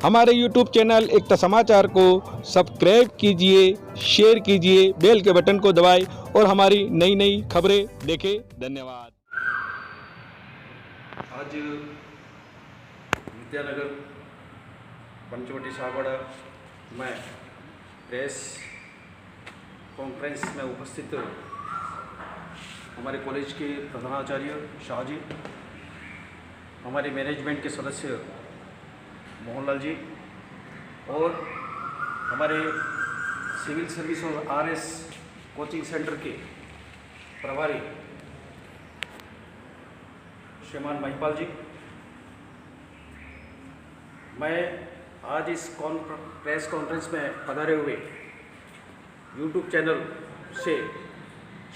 हमारे YouTube channel एकता समाचार को सब्सक्राइब कीजिए, शेयर कीजिए, बेल के बटन को दबाएं और हमारी नई नई खबरें देखें। धन्यवाद। आज विद्यानगर पंचवटी सागवाड़ा में प्रेस कॉन्फ्रेंस में उपस्थित हमारे कॉलेज के प्रधानाचार्य शाहजी, हमारे मैनेजमेंट के सदस्य मोहनलाल जी और हमारे सिविल सर्विस और आरएस कोचिंग सेंटर के प्रभारी श्रीमान महिपाल जी, मैं आज इस प्रेस कॉन्फ्रेंस में पधारे हुए यूट्यूब चैनल से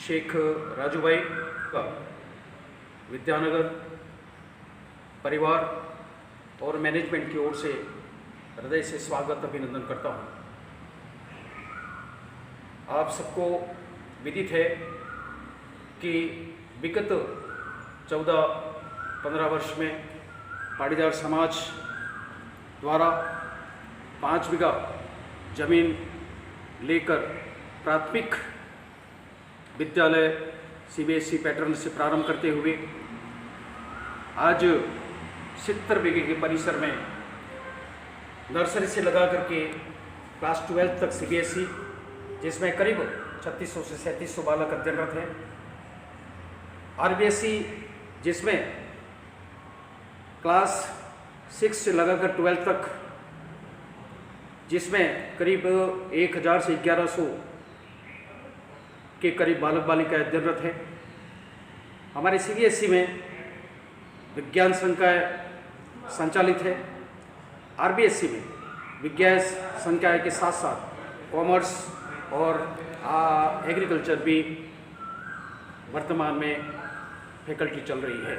शेख राजू भाई का विद्यानगर परिवार और मैनेजमेंट की ओर से हृदय से स्वागत अभिनंदन करता हूँ। आप सबको विदित है कि विगत 14-15 वर्ष में पाटीदार समाज द्वारा 5 बीघा जमीन लेकर प्राथमिक विद्यालय सीबीएसई पैटर्न से प्रारंभ करते हुए आज 70 बीघे के परिसर में नर्सरी से लगा करके क्लास 12 तक सीबीएसई, जिसमें करीब 3600 से 3700 बालक अध्ययनरत हैं। आरबीएसई जिसमें क्लास 6 से लगाकर 12 तक, जिसमें करीब 1000 से 1100 के करीब बालक बालिकाएं अध्ययनरत हैं। हमारे सीबीएसई में विज्ञान संकाय संचालित है। आरबीएसई में विज्ञान संकाय के साथ साथ कॉमर्स और एग्रीकल्चर भी वर्तमान में फैकल्टी चल रही है।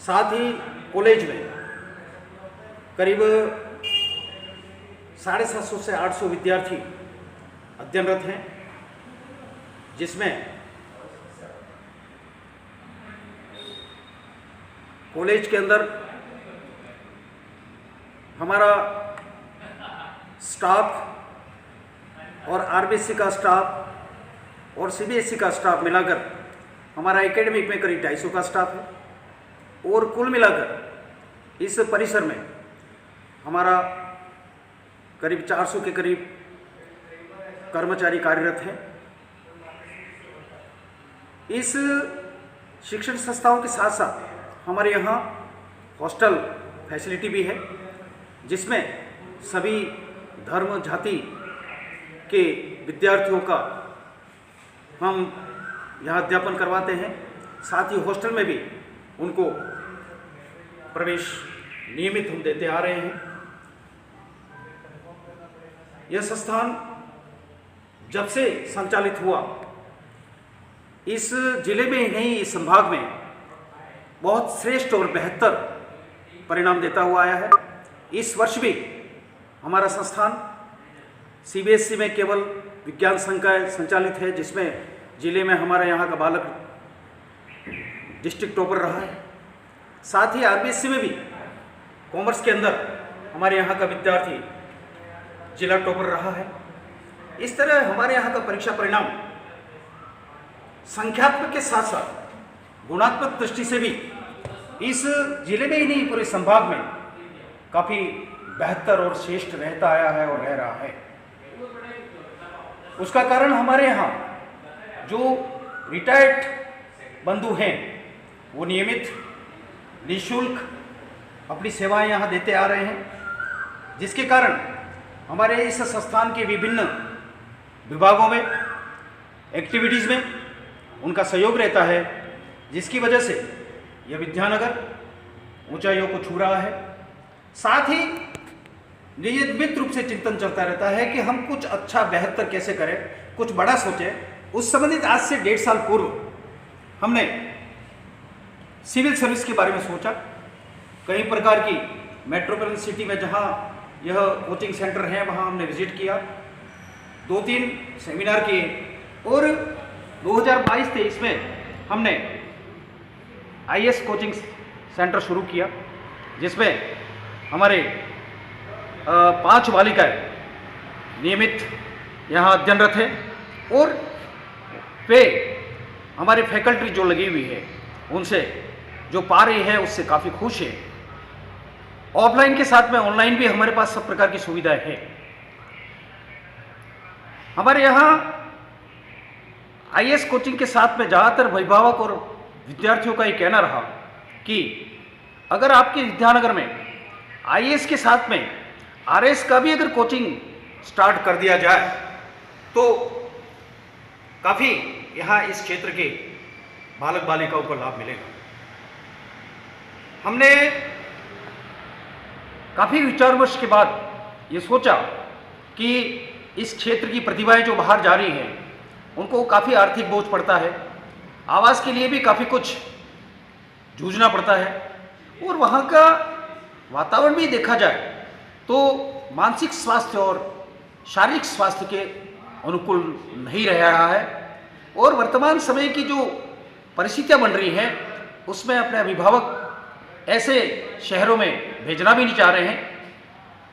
साथ ही कॉलेज में करीब 750 से 800 विद्यार्थी अध्ययनरत हैं, जिसमें कॉलेज के अंदर हमारा स्टाफ और आरबीएसई का स्टाफ और सीबीएसई का स्टाफ मिलाकर हमारा एकेडमिक में करीब 250 का स्टाफ है और कुल मिलाकर इस परिसर में हमारा करीब 400 के करीब कर्मचारी कार्यरत हैं। इस शिक्षण संस्थाओं के साथ साथ हमारे यहाँ हॉस्टल फैसिलिटी भी है, जिसमें सभी धर्म जाति के विद्यार्थियों का हम यहाँ अध्यापन करवाते हैं। साथ ही हॉस्टल में भी उनको प्रवेश नियमित हम देते आ रहे हैं। यह संस्थान जब से संचालित हुआ, इस जिले में ही नहीं इस संभाग में बहुत श्रेष्ठ और बेहतर परिणाम देता हुआ आया है। इस वर्ष भी हमारा संस्थान सीबीएसई में केवल विज्ञान संकाय संचालित है, जिसमें जिले में हमारा यहाँ का बालक डिस्ट्रिक्ट टॉपर रहा है। साथ ही आरबीएसई में भी कॉमर्स के अंदर हमारे यहाँ का विद्यार्थी जिला टॉपर रहा है। इस तरह हमारे यहाँ का परीक्षा परिणाम संख्यात्मक के साथ साथ गुणात्मक दृष्टि से भी इस जिले में ही नहीं पूरे संभाग में काफ़ी बेहतर और श्रेष्ठ रहता आया है और रह रहा है। उसका कारण हमारे यहाँ जो रिटायर्ड बंधु हैं वो नियमित निःशुल्क अपनी सेवाएं यहाँ देते आ रहे हैं, जिसके कारण हमारे इस संस्थान के विभिन्न विभागों में एक्टिविटीज़ में उनका सहयोग रहता है, जिसकी वजह से यह विद्यानगर ऊंचाइयों को छू रहा है। साथ ही नियमित रूप से चिंतन चलता रहता है कि हम कुछ अच्छा बेहतर कैसे करें, कुछ बड़ा सोचें। उस संबंधित आज से 1.5 साल पूर्व हमने सिविल सर्विस के बारे में सोचा। कई प्रकार की मेट्रोपॉलिटन सिटी में जहां यह कोचिंग सेंटर है वहां हमने विजिट किया, 2-3 सेमिनार किए और 2022-23 में हमने आईएएस कोचिंग सेंटर शुरू किया, जिसमें हमारे 5 बालिकाएं नियमित यहाँ अध्ययनरत है और वे हमारे फैकल्टी जो लगी हुई है उनसे जो पा रही है उससे काफ़ी खुश है। ऑफलाइन के साथ में ऑनलाइन भी हमारे पास सब प्रकार की सुविधाएं हैं। हमारे यहाँ आईएएस कोचिंग के साथ में ज़्यादातर अभिभावक और विद्यार्थियों का ये कहना रहा कि अगर आपके विद्यानगर में आईएएस के साथ में आरएस का भी अगर कोचिंग स्टार्ट कर दिया जाए तो काफ़ी यहाँ इस क्षेत्र के बालक बालिकाओं को लाभ मिलेगा। हमने काफ़ी विचार विमर्श के बाद ये सोचा कि इस क्षेत्र की प्रतिभाएं जो बाहर जा रही हैं उनको काफ़ी आर्थिक बोझ पड़ता है, आवास के लिए भी काफ़ी कुछ जूझना पड़ता है और वहाँ का वातावरण भी देखा जाए तो मानसिक स्वास्थ्य और शारीरिक स्वास्थ्य के अनुकूल नहीं रह रहा है और वर्तमान समय की जो परिस्थितियाँ बन रही हैं उसमें अपने अभिभावक ऐसे शहरों में भेजना भी नहीं चाह रहे हैं।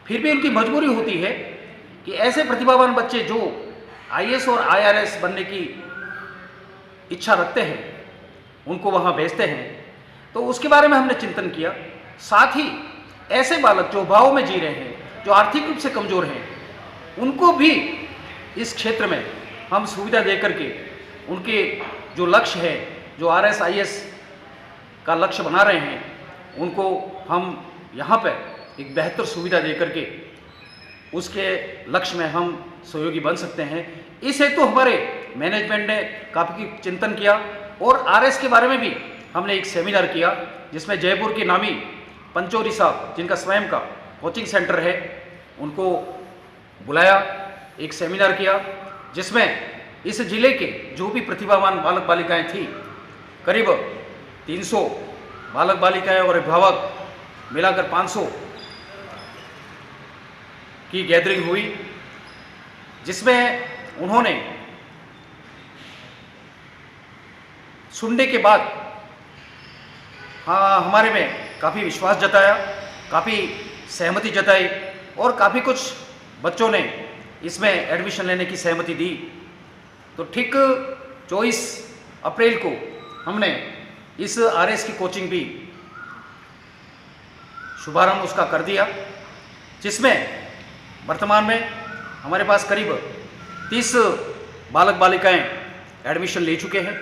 फिर भी उनकी मजबूरी होती है कि ऐसे प्रतिभावान बच्चे जो आईएएस और आईआरएस बनने की इच्छा रखते हैं उनको वहाँ भेजते हैं। तो उसके बारे में हमने चिंतन किया। साथ ही ऐसे बालक जो अभाव में जी रहे हैं, जो आर्थिक रूप से कमज़ोर हैं, उनको भी इस क्षेत्र में हम सुविधा दे करके उनके जो लक्ष्य है, जो आरएस आईएएस का लक्ष्य बना रहे हैं, उनको हम यहाँ पर एक बेहतर सुविधा दे करके उसके लक्ष्य में हम सहयोगी बन सकते हैं। इस हेतु हमारे मैनेजमेंट ने काफ़ी चिंतन किया और आरएस के बारे में भी हमने एक सेमिनार किया जिसमें जयपुर के नामी पंचोरी साहब जिनका स्वयं का कोचिंग सेंटर है उनको बुलाया, एक सेमिनार किया जिसमें इस जिले के जो भी प्रतिभावान बालक बालिकाएं थी, करीब 300 बालक बालिकाएं और अभिभावक मिलाकर 500 की गैदरिंग हुई, जिसमें उन्होंने सुनने के बाद हमारे में काफ़ी विश्वास जताया, काफ़ी सहमति जताई और काफ़ी कुछ बच्चों ने इसमें एडमिशन लेने की सहमति दी। तो ठीक 24 अप्रैल को हमने इस आरएस की कोचिंग भी शुभारंभ उसका कर दिया, जिसमें वर्तमान में हमारे पास करीब 30 बालक बालिकाएं एडमिशन ले चुके हैं।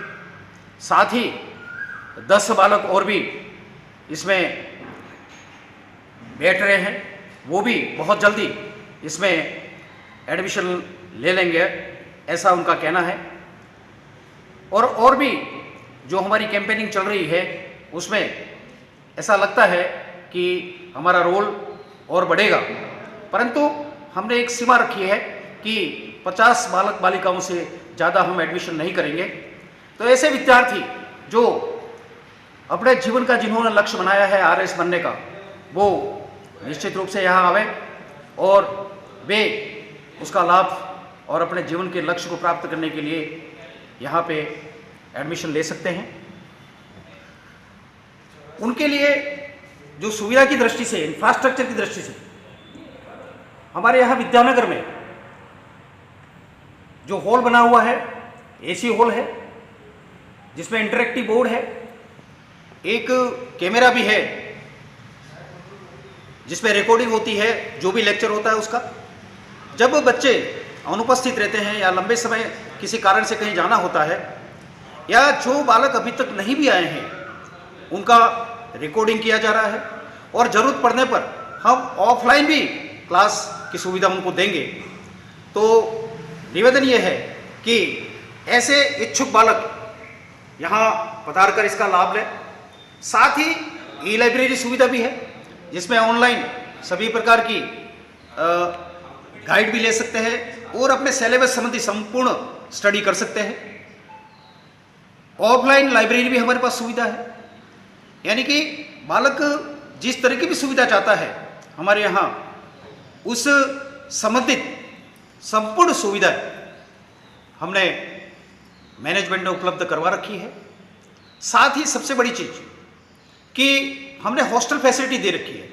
साथ ही 10 बालक और भी इसमें बैठ रहे हैं, वो भी बहुत जल्दी इसमें एडमिशन ले लेंगे, ऐसा उनका कहना है। और भी जो हमारी कैंपेनिंग चल रही है उसमें ऐसा लगता है कि हमारा रोल और बढ़ेगा, परंतु हमने एक सीमा रखी है कि 50 बालक बालिकाओं से ज़्यादा हम एडमिशन नहीं करेंगे। तो ऐसे विद्यार्थी जो अपने जीवन का जिन्होंने लक्ष्य बनाया है आरएस बनने का, वो निश्चित रूप से यहाँ आवे और वे उसका लाभ और अपने जीवन के लक्ष्य को प्राप्त करने के लिए यहाँ पे एडमिशन ले सकते हैं। उनके लिए जो सुविधा की दृष्टि से, इंफ्रास्ट्रक्चर की दृष्टि से, हमारे यहाँ विद्यानगर में जो हॉल बना हुआ है, एसी हॉल है जिसमें इंटरेक्टिव बोर्ड है, एक कैमरा भी है जिसमें रिकॉर्डिंग होती है, जो भी लेक्चर होता है उसका। जब बच्चे अनुपस्थित रहते हैं या लंबे समय किसी कारण से कहीं जाना होता है या जो बालक अभी तक नहीं भी आए हैं उनका रिकॉर्डिंग किया जा रहा है और ज़रूरत पड़ने पर हम ऑफलाइन भी क्लास की सुविधा उनको देंगे। तो निवेदन ये है कि ऐसे इच्छुक बालक यहाँ पधार कर इसका लाभ लें। साथ ही ई लाइब्रेरी सुविधा भी है जिसमें ऑनलाइन सभी प्रकार की गाइड भी ले सकते हैं और अपने सिलेबस संबंधी संपूर्ण स्टडी कर सकते हैं। ऑफलाइन लाइब्रेरी भी हमारे पास सुविधा है, यानी कि बालक जिस तरह की भी सुविधा चाहता है हमारे यहाँ उस संबंधित संपूर्ण सुविधा हमने मैनेजमेंट ने उपलब्ध करवा रखी है। साथ ही सबसे बड़ी चीज़ कि हमने हॉस्टल फैसिलिटी दे रखी है।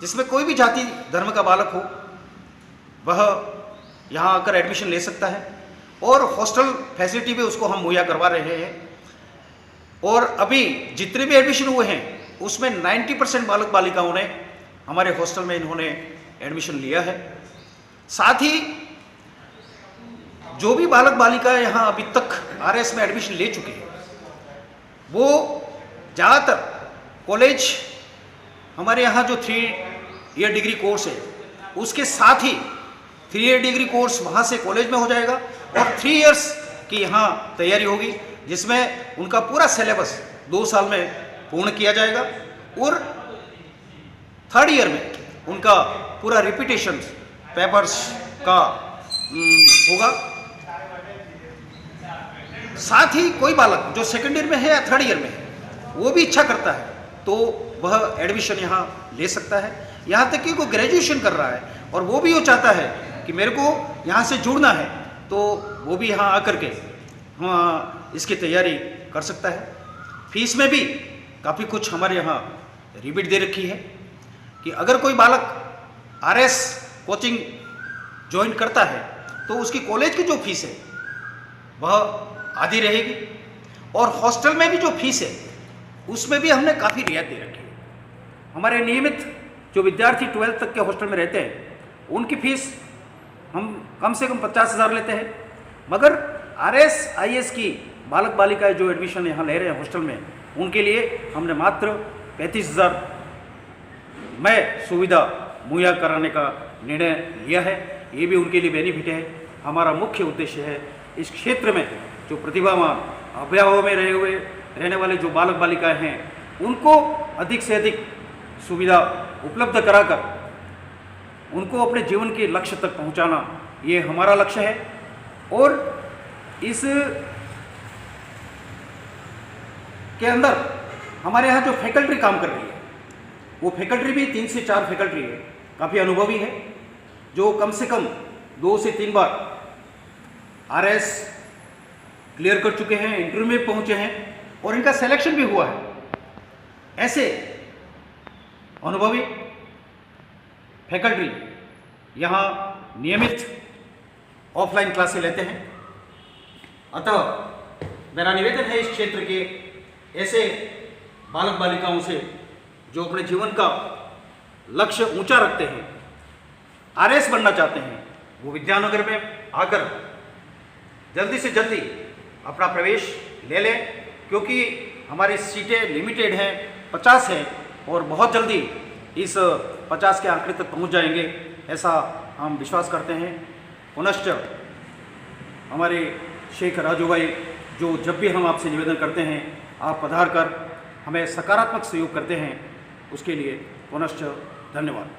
जिसमें कोई भी जाति धर्म का बालक हो वह यहाँ आकर एडमिशन ले सकता है और हॉस्टल फैसिलिटी भी उसको हम मुहैया करवा रहे हैं। और अभी जितने भी एडमिशन हुए हैं उसमें 90% बालक बालिकाओं ने हमारे हॉस्टल में इन्होंने एडमिशन लिया है। साथ ही जो भी बालक बालिका यहाँ अभी तक आरएस में एडमिशन ले चुके हैं वो ज़्यादातर कॉलेज हमारे यहाँ जो 3 ईयर डिग्री कोर्स है उसके साथ ही 3 ईयर डिग्री कोर्स वहाँ से कॉलेज में हो जाएगा और 3 इयर्स की यहाँ तैयारी होगी जिसमें उनका पूरा सिलेबस 2 साल में पूर्ण किया जाएगा और 3rd ईयर में उनका पूरा रिपीटेशन पेपर्स का होगा। साथ ही कोई बालक जो 2nd ईयर में है या 3rd ईयर में है वो भी इच्छा करता है तो वह एडमिशन यहाँ ले सकता है। यहाँ तक कि वो ग्रेजुएशन कर रहा है और वो भी वो चाहता है कि मेरे को यहाँ से जुड़ना है तो वो भी यहाँ आकर के हाँ इसकी तैयारी कर सकता है। फीस में भी काफ़ी कुछ हमारे यहाँ रिबेट दे रखी है कि अगर कोई बालक आरएस कोचिंग ज्वाइन करता है तो उसकी कॉलेज की जो फीस है वह आधी रहेगी और हॉस्टल में भी जो फीस है उसमें भी हमने काफ़ी रियायत दे रखी है। हमारे नियमित जो विद्यार्थी 12th तक के हॉस्टल में रहते हैं उनकी फीस हम कम से कम 50,000 लेते हैं, मगर आरएस आईएएस की बालक बालिकाएं जो एडमिशन यहाँ ले रहे हैं हॉस्टल में उनके लिए हमने मात्र 35,000 में सुविधा मुहैया कराने का निर्णय लिया है। ये भी उनके लिए बेनिफिट है। हमारा मुख्य उद्देश्य है इस क्षेत्र में जो प्रतिभावान अभ्यावों में रहने वाले जो बालक बालिकाएं हैं उनको अधिक से अधिक सुविधा उपलब्ध कराकर उनको अपने जीवन के लक्ष्य तक पहुंचाना ये हमारा लक्ष्य है। और इस के अंदर हमारे यहाँ जो फैकल्टी काम कर रही है वो फैकल्टी भी 3 से 4 फैकल्टी है, काफ़ी अनुभवी है, जो कम से कम 2 से 3 बार आरएस क्लियर कर चुके हैं, इंटरव्यू में पहुंचे हैं और इनका सिलेक्शन भी हुआ है। ऐसे अनुभवी फैकल्टी यहाँ नियमित ऑफलाइन क्लासें लेते हैं। अतः मेरा निवेदन है इस क्षेत्र के ऐसे बालक बालिकाओं से जो अपने जीवन का लक्ष्य ऊंचा रखते हैं, आरएस बनना चाहते हैं, वो विद्यानगर में आकर जल्दी से जल्दी अपना प्रवेश ले लें, क्योंकि हमारी सीटें लिमिटेड हैं, 50 हैं और बहुत जल्दी इस 50 के आंकड़े तक पहुंच जाएंगे, ऐसा हम विश्वास करते हैं। पुनश्च हमारे शेख राजू भाई जो जब भी हम आपसे निवेदन करते हैं आप पधार कर हमें सकारात्मक सहयोग करते हैं, उसके लिए पुनश्च धन्यवाद।